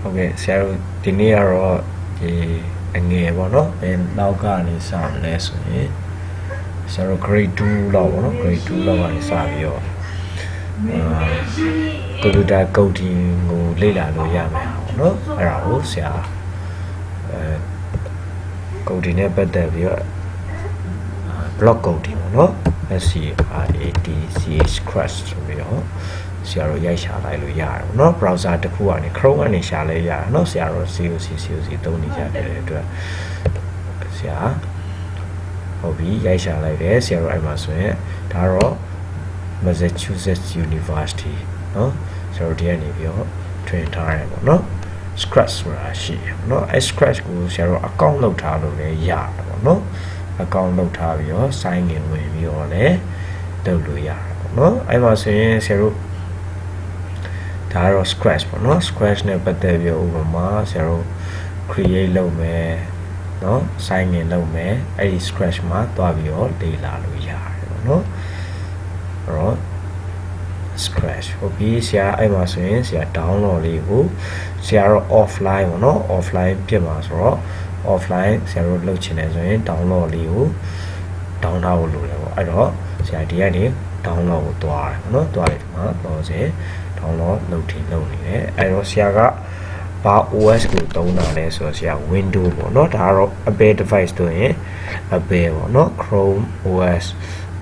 Okay, so the near or the enable and now can is some less. So grade 2 law, grade 2 law is savio. Computer coding go later no yama, no? Arouse, yeah. Coding a better block coding, no? Let's see, ATCH crash, Sierra Yasha, no browser the poor and Chrome and Shalaya, no Sierra COC, don't need to Sia Obi Yasha like this, Sierra Amazon, Taro, Massachusetts University, no? So the enemy, train time, no? Scratch where she, no? I scratch go Sierra account no taro, yard, no? Account no taro, sign in with you on a W, no? I was saying, Sierra. Taro scratch, no scratch ne patte bio over ma zero create low me no sign in low me ai scratch ma twa bio de la lo yare no ro scratch hobi sia ai ma so yin sia download li ko sia ro offline no offline ဖြစ်မှာဆိုတော့ offline ဆရာတို့လုပ်ချင်တယ်ဆိုရင် download လေးကို download ဖို့လိုတယ်ပေါ့အဲ့တော့ဆရာဒီကနေ download ကိုတွားတယ်เนาะတွားတယ်ဒီမှာတော့စေ download လုပ်ထီလုပ်နေတယ်အဲ့တော့ဆရာကဘာ OS ကိုသုံးတာလဲဆိုတော့ဆရာ window ပေါ့เนาะဒါကတော့ Apple device တို့ရင် Apple ပေါ့เนาะ Chrome OS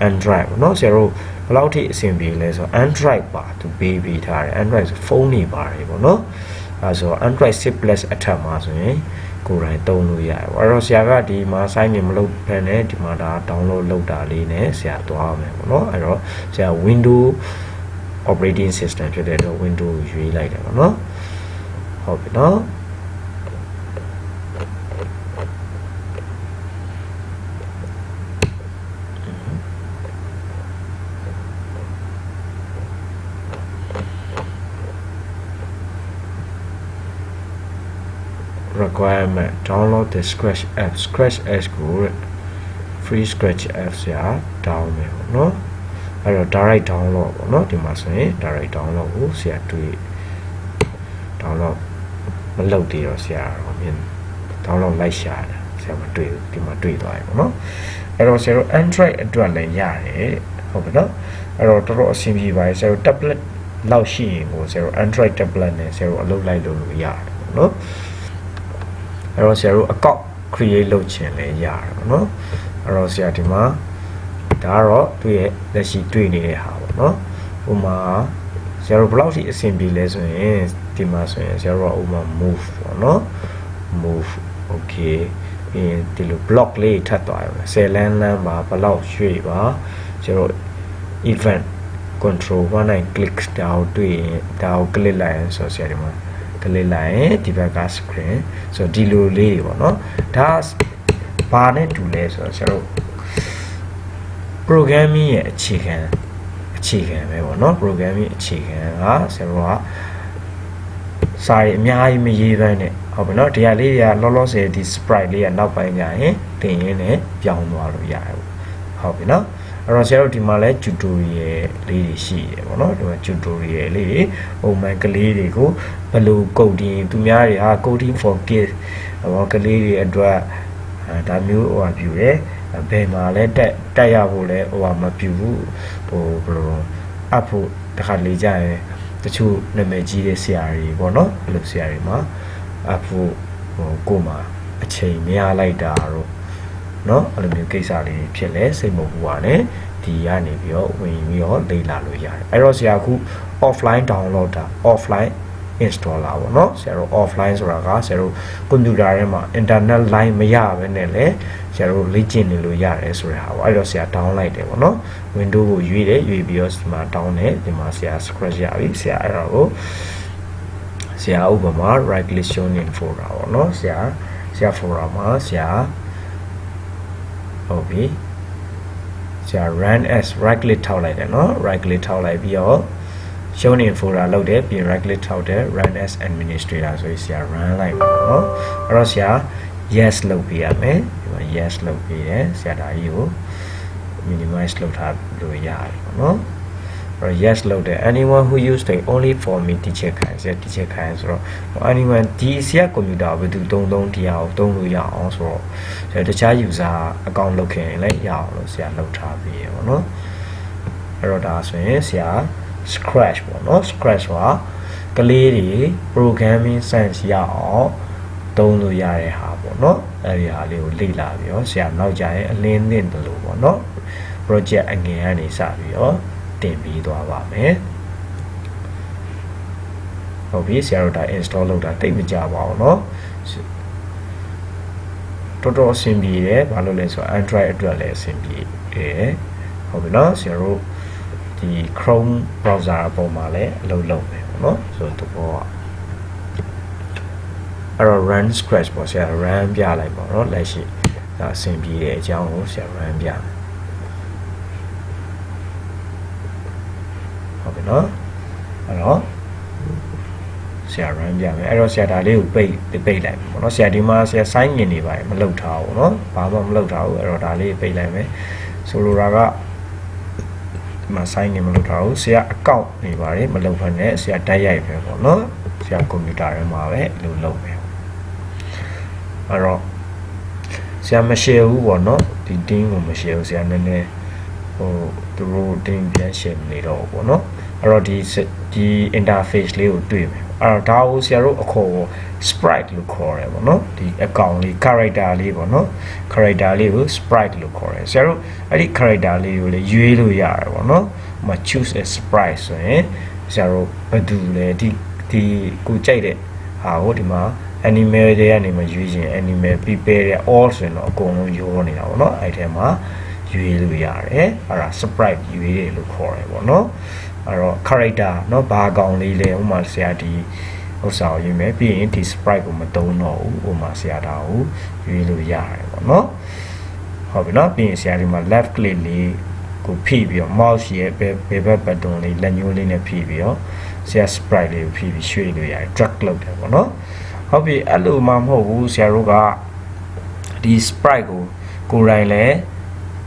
Android ပေါ့เนาะဆရာတို့ဘယ်လောက်ထိအဆင်ပြေလဲဆိုတော့ Android ပါသူပေးထားတယ် Android ဆိုဖုန်းတွေပါတယ်ပေါ့เนาะအဲဆို Android 6 Plus အထက်မှာဆိုရင်ကိုယ်တိုင်သုံးလို့ရတယ်အဲ့တော့ဆရာကဒီမှာ sign in မလုပ်ဘဲနဲ့ဒီမှာဒါ download လုပ်တာလေးနဲ့ဆရာသွားမယ်ပေါ့เนาะအဲ့တော့ဆရာ Windows operating system ဖြစ်တဲ့တော့ Windows ရွေးလိုက်တယ်ပေါ့เนาะဟုတ်ပြီเนาะrequirement download the scratch app scratch app ကို free scratch app ဆရာ download မယ်ပေါ့နော်အဲ့တော့ direct download ပေါ့နော်ဒီမှာဆိုရင် direct download ကိုဆရာတွေ့ download မလုပ်သေးတော့ဆရာတော့မြင် download လိုက်ရှာတယ်ဆရာမတွေ့ဘူးဒီမှာတွေ့သွားပြီပေါ့နော်အဲ့တော့ဆရာတို့ Android အတွက်လည်းရတယ်ဟုတ်ပြီနော်အဲ့တော့တော်တော်အဆင်ပြေပါတယ်ဆရာတို့ tablet လောက်ရှိရင်ကိုဆရာတို့ Android tablet နဲ့ဆရာတို့အလုပ်လိုက်လို့ရတယ်ပေါ့နော်အဲ့တော့ဆရာတို့ account create လုပ်ချင်လဲရတယ်ပေါ့နော်အဲ့တော့ဆရာဒီမှာဒါကတော့သူ့ရဲ့လက်ရှိတွေ့နေတဲ့ဟာပေါ့နော်ဥပမာဆရာတို့ဘယ်လောက်ထိအဆင်ပြေလဲဆိုရင်ဒီမှာဆိုရင်ဆရာတို့ကဥပမာ move ပေါ့နော် move okay ဒီလို block လေးထပ်သွားရမယ်10လမ်းမှာဘယ်လောက်ရွှေ့ပါဆရာတို့ event control 19 click တောက်တွေ့ရင်ဒါကို click လိုက်ရင်ဆိုဆရာဒီမှာကလေးလိုက်ရင်ဒီဘက်က screen ဆိုဒီလိုလေးတွေပေါ့နော်ဒါဘာနဲ့တူလဲဆိုတော့ဆရာတို့ programming ရဲ့အခြေခံပဲပေါ့နော် programming အခြေခံကဆရာတို့ကစာရေးအများကြီးမရေးဘဲနဲ့ဟုတ်ပြီနော်ဒီဟာလေးတွေကလောလောဆယ်ဒီ sprite လေးကနောက်ပိုင်းကျရင်တင်ရင်းနဲ့ပြောင်းသွားလို့ရတယ်ဟုတ်ပြီနော်အဲ့တော့ဆရာတို့ဒီမှာလဲ tutorial လေးတွေရှိရပေါ့နော်ဒီမှာ tutorial လေးတွေပုံမှန်ကလေးတွေကိုဘယ်လို coding သူများတွေဟာ coding for kids ဟောကလေးတွေအတွက်ဒါမျိုးဟိုဟာပြုတယ်ဘယ်မှာလဲတက်ရဖို့လဲဟိုဟာမပြုဘူးဟိုဘယ်လိုအပ်ဖို့တခါလေကြာရင်တချို့နာမည်ကြီးတဲ့ဆရာတွေပေါ့နော်အဲ့လိုဆရာတွေမှာအပ်ဖို့ဟိုကိုမှအချိန်မရလိုက်တာတော့เนาะအဲ့လိုမျိုးကိစ္စလေးဖြစ်လဲစိတ်မပူပါနဲ့ဒီကနေပြီးတော့ဝင်ပြီးတော့လေ့လာလို့ရတယ်အဲ့တော့ဆရာအခု offline download တာ offline installer ပေါ့เนาะဆရာတို့ offline ဆိုတာကဆရာတို့ကွန်ပျူတာထဲမှာ internet line မရဘဲနဲ့လေဆရာတို့လေ့ကျင့်နေလို့ရတယ်ဆိုတဲ့ဟာပေါ့အဲ့တော့ဆရာ down လိုက်တယ်ပေါ့เนาะ window ကိုရွေးတယ်ရွေးပြီးတော့ဒီမှာ down တယ်ဒီမှာဆရာ scratch ရပြီဆရာအဲ့ဒါကိုဆရာဥပမာ right click show in folder ပေါ့เนาะဆရာ folder မှာဆရာဟုတ်ပြီဆရာ run as right click ထောက်လိုက်တယ်เนาะ right click ထောက်လိုက်ပြီးတော့ show in folder လောက်တယ်ပြီး right click ထောက်တယ် run as administrator ဆိုရင်ဆရာ run လိုက်ပါเนาะအဲ့တော့ဆရာ yes လုပ်ပေးရမယ်ဒီမှာ yes လုပ်ပေးတယ်ဆရာဒါကြီးကို minimize လုပ်ထားလို့ရတယ်ပေါ့เนาะ or yes လုပ်တယ် anyone who use it only for me တိချက်ခိုင်းတိချက်ခိုင်းဆိုတော့ anyone ဒီဆရာ computer ဘယ်သူသုံးတရားကိုသုံးလို့ရအောင်ဆိုတော့တခြား user account လုပ်ခင်လည်းရအောင်လို့ဆရာလုပ်ထားပြီးရပါတော့အဲ့တော့ဒါဆိုရင်ဆရာ scratch ပေါ့နော် scratch ကကလေးတွေ programming science ရအောင်သုံးလို့ရတဲ့ဟာပေါ့နော်အဲ့ဒီဟာလေးကိုလေ့လာပြီးတော့ဆရာနောက်ကြရင်အလင်းသင့်တယ်လို့ပေါ့နော် project အငယ်ကနေစပြီးတော့တင်ပြီးသွားပါမယ်ဟုတ်ပြီဆရာတို့ဒါ install လုပ်တာတိတ်မကြပါဘူးเนาะတော်တော်အဆင်ပြေတယ်ဘာလို့လဲဆိုတော့ Android အတွက်လည်းအဆင်ပြေတယ်ဟုတ်ပြီเนาะဆရာတို့ဒီ Chrome browser အပေါ်မှာလည်းအလုပ်လုပ်မယ်ပေါ့เนาะဆိုတော့အဲ့တော့ run scratch ပေါ့ဆရာ run ပြလိုက်ပါတော့လက်ရှိဒါအဆင်ပြေတဲ့အကြောင်းကိုဆရာ run ပြမယ်ဟုတ်ပြီเนาะအဲ့တော့ဆရာ run ပြမယ်အဲ့တော့ဆရာဒါလေးကိုပိတ်လိုက်ပေါ့နော်ဆရာဒီမှာဆရာ sign in နေပါတယ်မလုပ်ထားဘူးเนาะဘာမှမလုပ်ထားဘူးအဲ့တော့ဒါလေးပိတ်လိုက်မယ်ဆိုလိုတာကဒီမှာ sign in မလုပ်ထားဘူးဆရာ account နေပါတယ်မလုပ်ဖက်နဲ့ဆရာတိုက်ရိုက်ပဲပေါ့နော်ဆရာ computer ထဲမှာပဲလုပ်မယ်အဲ့တော့ဆရာမ share ဘူးပေါ့နော်ဒီ team ကိုမ share ဘူးဆရာနည်းနည်းသူတို့ team ပြန် share နေတော့ပေါ့နော်အဲ့တော့ဒီ interface လေးကိုတွေ့မယ်အဲ့တော့ဒါကိုဆရာတို့အခေါ် sprite လို့ခေါ်တယ်ပေါ့နော်ဒီ account လေး character လေးပေါ့နော် character လေးကို sprite လို့ခေါ်တယ်ဆရာတို့အဲ့ဒီ character လေးကိုလည်းရွေးလို့ရတယ်ပေါ့နော်ဟိုမှာ choose a sprite ဆိုရင်ဆရာတို့ဘယ်သူလဲဒီကိုကြိုက်တဲ့ဟာကိုဒီမှာ animal တွေကနေမှရွေးရင် animal people တွေ all ဆိုရင်တော့အကုန်လုံးရောနေတာပေါ့နော်အဲ့ထဲမှာရွေးလို့ရတယ်အဲ့ဒါ sprite ရွေးတယ်လို့ခေါ်တယ်ပေါ့နော်အဲ့တော့ character เนาะဘာကောင်လေးလဲဥမာဆရာဒီဥစ္စာကိုရေးမယ်ပြီးရင်ဒီ sprite ကိုမသုံးတော့ဘူးဥမာဆရာဒါကိုရွေးလို့ရတယ်ပေါ့နော်ဟုတ်ပြီเนาะပြီးရင်ဆရာဒီမှာ left click လေးကိုဖိပြီးတော့ mouse ရဲ့ဘယ်ဘက် button လေးလက်ညှိုးလေးနဲ့ဖိပြီးတော့ဆရာ sprite လေးကိုဖိပြီးရွှေ့လို့ရတယ် drag လုပ်တယ်ပေါ့နော်ဟုတ်ပြီအဲ့လိုမှမဟုတ်ဘူးဆရာတို့ကဒီ sprite ကိုယ်တိုင်လဲ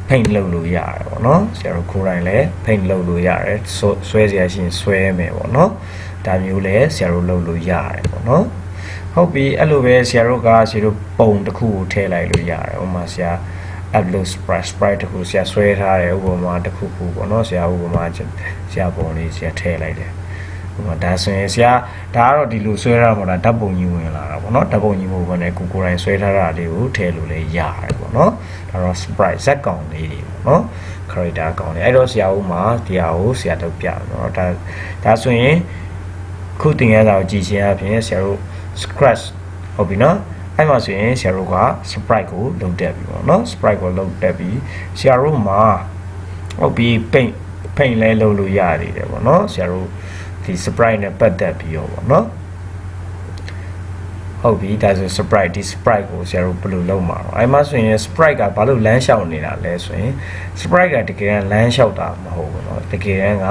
paint လုပ်လို့ရတယ်ပေါ့နော်ဆရာတို့ကိုယ်တိုင်လည်း paint လုပ်လို့ရတယ်ဆွဲစရာရှိရင်ဆွဲမယ်ပေါ့နော်ဒါမျိုးလည်းဆရာတို့လုပ်လို့ရတယ်ပေါ့နော်ဟုတ်ပြီအဲ့လိုပဲဆရာတို့ကဆရာတို့ပုံတစ်ခုကိုထည့်လိုက်လို့ရတယ်ဥပမာဆရာ upload sprite တစ်ခုဆရာဆွဲထားတယ်ဥပမာတစ်ခုခုပေါ့နော်ဆရာဥပမာဆရာပုံလေးဆရာထည့်လိုက်တယ်ဥပမာဒါဆိုရင်ဆရာဒါကတော့ဒီလိုဆွဲထားမှာဒါဓာတ်ပုံကြီးဝင်လာတာပေါ့နော်ဓာတ်ပုံကြီးမဟုတ်ဘဲနဲ့ကိုယ်တိုင်ဆွဲထားတာလေးကိုထည့်လို့လည်းရတယ်ပေါ့နော်ဒါတော့ sprite ဇက်ကောင်လေးတွေပေါ့နော် character ကောင်လေးအဲ့တော့ဆရာဦးမှာဒီဟာကိုဆရာတို့ပြတယ်နော်ဒါဆိုရင်ခုသင်ရတာကိုကြည့်ချင်းအပြင်ဆရာတို့ scratch ဟုတ်ပြီနော်အဲ့မှာဆိုရင်ဆရာတို့က sprite ကိုလုပ်တက်ပြီပေါ့နော် sprite ကိုလုပ်တက်ပြီဆရာတို့မှာဟုတ်ပြီ paint လဲလုပ်လို့ရတယ်ပေါ့နော်ဆရာတို့ဒီ sprite နဲ့ပတ်သက်ပြီးတော့ပေါ့နော်ဟုတ်ပြီဒါဆို sprite ဒီ sprite ကိုဆရာတို့ဘယ်လိုလုပ်မှာတော့အဲ့မှာဆိုရင် sprite ကဘာလို့လမ်းလျှောက်နေတာလဲဆိုရင် sprite ကတကယ်လမ်းလျှောက်တာမဟုတ်ဘူးเนาะတကယ်က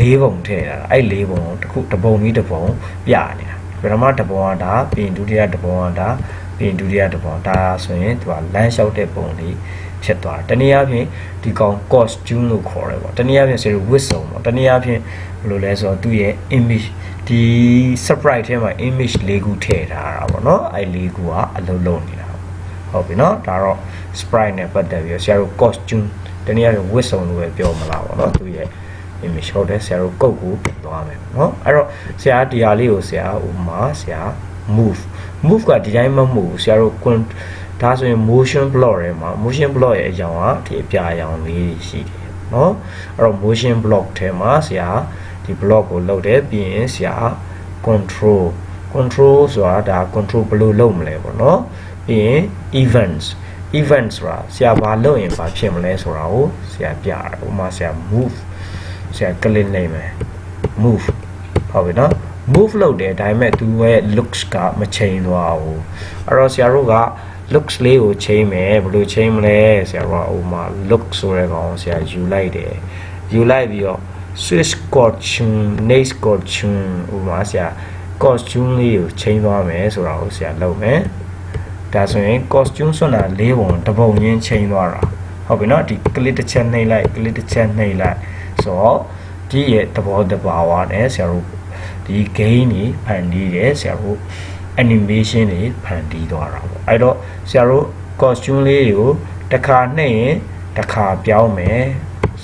၄ပုံထည့်တာအဲ့၄ပုံကိုတစ်ပုံပြီးတစ်ပုံပြနေတာပထမတစ်ပုံကဒါပြီးရင်ဒုတိယတစ်ပုံကဒါပြီးရင်ဒုတိယတစ်ပုံဒါဆိုရင်သူကလမ်းလျှောက်တဲ့ပုံလေးဖြစ်သွားတယ်တနည်းအားဖြင့်ဒီကောင် costume လို့ခေါ်တယ်ပေါ့တနည်းအားဖြင့်ဆရာတို့ဝတ်စုံပေါ့တနည်းအားဖြင့်ဘယ်လိုလဲဆိုတော့သူ့ရဲ့ image ဒီ sprite ထဲမှာ image ၄ခုထည့်ထားတာပေါ့နော်အဲ့၄ခုကအလုံးလုံးနေတာဟုတ်ပြီနော်ဒါတော့ sprite နဲ့ပတ်သက်ပြီးဆရာတို့ costume တနည်းအားဖြင့်ဝတ်စုံလို့ပဲပြောမလားပေါ့နော်သူ့ရဲ့ image ဟုတ်တယ်ဆရာတို့ကုတ်ကိုပြင်သွားမယ်နော်အဲ့တော့ဆရာဒီဟာလေးကိုဆရာဥမာဆရာ move ကဒီတိုင်းမမှုဆရာတို့ဒါဆိုရင် motion block ထဲမှာ motion block ရဲ့အကြောင်းကဒီအပြာရောင်လေးရှိတယ်เนาะအဲ့တော့ motion block ထဲမှာဆရာဒီ block ကိုလုပ်တယ်ပြီးရင်ဆရာ control ဆိုတာဒါ control ဘယ်လိုလုပ်မလဲပေါ့เนาะပြီးရင် events ဆိုတာဆရာဘာလုပ်ရင်ဘာဖြစ်မလဲဆိုတာကိုဆရာပြတယ်ဥပမာဆရာ move ဆရာ click လိုက်မယ် move ဟုတ်ပြီเนาะmove လုပ်တယ်ဒါပေမဲ့သူရဲ့ looks ကမချိန်သွားဘူးအဲ့တော့ဆရာတို့ကlooks လေးကိုချိန်မယ်ဘယ်လိုချိန်မလဲဆရာတို့ကဥမာ look ဆိုတဲ့ကောင်ဆရာယူလိုက်တယ်ယူလိုက်ပြီးတော့ switch costume next costume ဥမာဆရာ costume လေးကိုချိန်သွားမယ်ဆိုတာကိုဆရာလုပ်မယ်ဒါဆိုရင် costume ဆိုတာ၄ပုံတစ်ပုံချင်းချိန်သွားတာဟုတ်ပြီနော်ဒီ click တစ်ချက်နှိပ်လိုက် click တစ်ချက်နှိပ်လိုက်ဆိုတော့ဒ ဒီရဲ့သဘောတဘာဝနဲ့ဆရာတို့ဒီ gain တွေဖန်တီးတယ်ဆရာတို့ animation တွေဖန်တီးသွားတာပေါ့အဲ့တော့ဆရာတို့ costume လေးတွေကိုတစ်ခါနှိပ်ရင်တစ်ခါပြောင်းမယ်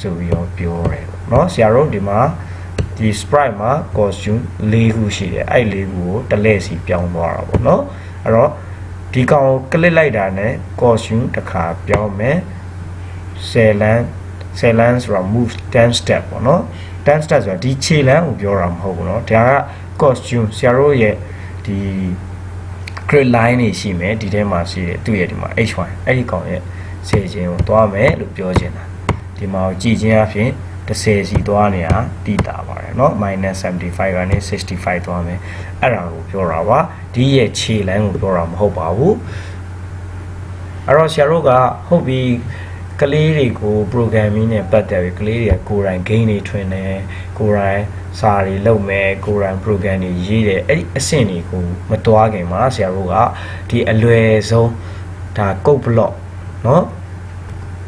ဆိုပြီးတော့ပြောတယ်ပေါ့เนาะဆရာတို့ဒီမှာဒီ sprite မှာ costume ၄ခုရှိတယ်အဲ့၄ခုကိုတစ်လဲစီပြောင်းသွားတာပေါ့เนาะအဲ့တော့ဒီကောင် click လိုက်တာနဲ့ costume တစ်ခါပြောင်းမယ်10 laneဆိုတာ move 10 step ပေါ့เนาะ10 step ဆိုတာဒီခြေလမ်းကိုပြောတာမဟုတ်ဘူးเนาะဒါက costume ဆရာတို့ရဲ့ဒီ grid line တွေရှိမယ်ဒီထဲမှာရှိတယ်သူ့ရဲ့ဒီမှာ h1 အဲ့ဒီကောင်ရဲ့ခြေချင်းကိုသွားမယ်လို့ပြောချင်တာဒီမှာကြည့်ချင်းအဖြစ်10စီသွားနေတာတည်တာပါတယ်เนาะ -75 ကနေ65သွားမယ်အဲ့ဒါကိုပြောတာပါဒီရဲ့ခြေလမ်းကိုပြောတာမဟုတ်ပါဘူးအဲ့တော့ဆရာတို့ကဟုတ်ပြီကလေးတွေကို programming နဲ့ပတ်သက်ပြီးကလေးတွေကကိုယ်တိုင် gain တွေထွင်တယ်ကိုယ်တိုင်စာတွေလုပ်မယ်ကိုယ်တိုင် program တွေရေးတယ်အဲ့ဒီအဆင့်တွေကိုမတွားခင်မှာဆရာတို့ကဒီအလွယ်ဆုံးဒါ code block เนาะ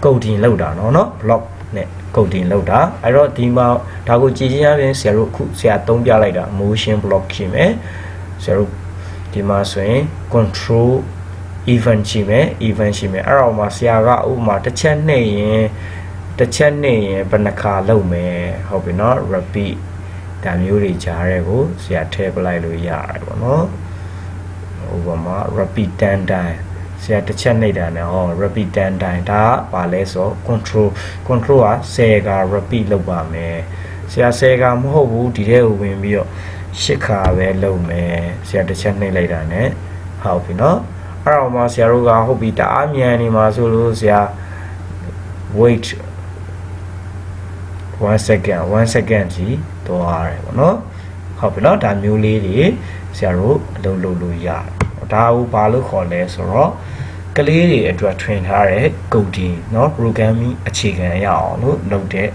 coding လောက်တာเนาะ block နဲ့ coding လောက်တာအဲ့တော့ဒီမှာဒါကိုကြည့်ချင်းအပြင်ဆရာတို့အခုဆရာသုံးပြလိုက်တာ motion block ရှိမယ်ဆရာတို့ဒီမှာဆိုရင် control event ရှိမယ်အဲ့တော့မှာဆရာကဥပမာတစ်ချက်နှိပ်ရင်ဘယ်နှခါလုပ်မယ်ဟုတ်ပြီเนาะ repeat ဒါမျိုးတွေကြားရဲကိုဆရာထည့်ပလိုက်လို့ရတယ်ပေါ့နော်ဥပမာ repeat 10 time ဆရာတစ်ချက်နှိပ်တာနဲ့ဟော repeat 10 time ဒါကဘာလဲဆို control က10က repeat လုပ်ပါမယ်ဆရာ10ကမဟုတ်ဘူးဒီထဲကိုဝင်ပြီးတော့10ခါပဲလုပ်မယ်ဆရာတစ်ချက်နှိပ်လိုက်တာနဲ့ဟုတ်ပြီနော်အဲ့တော့မှဆရာတို့ကဟုတ်ပြီတအားမြန်နေမှာဆိုလို့ဆရာ wait 1 second ကြီးသွားရတယ်ပေါ့နော်ဟုတ်ပြီနော်ဒါမျိုးလေးတွေဆရာတို့အလုပ်လုပ်လို့ရတယ်ဒါကိုဘာလို့ခေါ်လဲဆိုတော့ကလေးတွေအတွက်ထွင်ထားတဲ့ coding เนาะ programming အခြေခံရအောင်လို့လုပ်တဲ့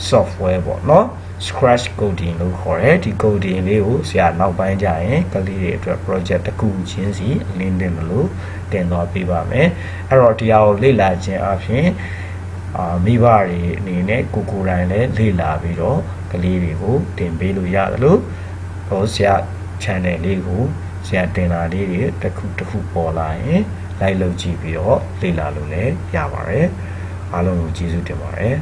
software ပေါ့เนาะ scratch coding လို့ခေါ်တယ်ဒီ coding လေးကိုဆရာနောက်ပိုင်းကျရင်ကလေးတွေအတွက် project တစ်ခုချင်းစီအလင်းတင်လို့တင်သွားပေးပါမယ်အဲ့တော့ဒီဟာကိုလေ့လာခြင်းအပြင်မိဘတွေအနေနဲ့ကိုယ်တိုင်လည်းလေ့လာပြီးတော့ကလေးတွေကိုတင်ပေးလို့ရတယ်လို့ဟိုဆရာ channel လေးကိုဆရာတင်လာလေးတွေတစ်ခုပေါ်လာရင်လိုက်လုပ်ကြည့်ပြီးတော့လေ့လာလို့လည်းရပါတယ်အားလုံးကိုကျေးဇူးတင်ပါတယ်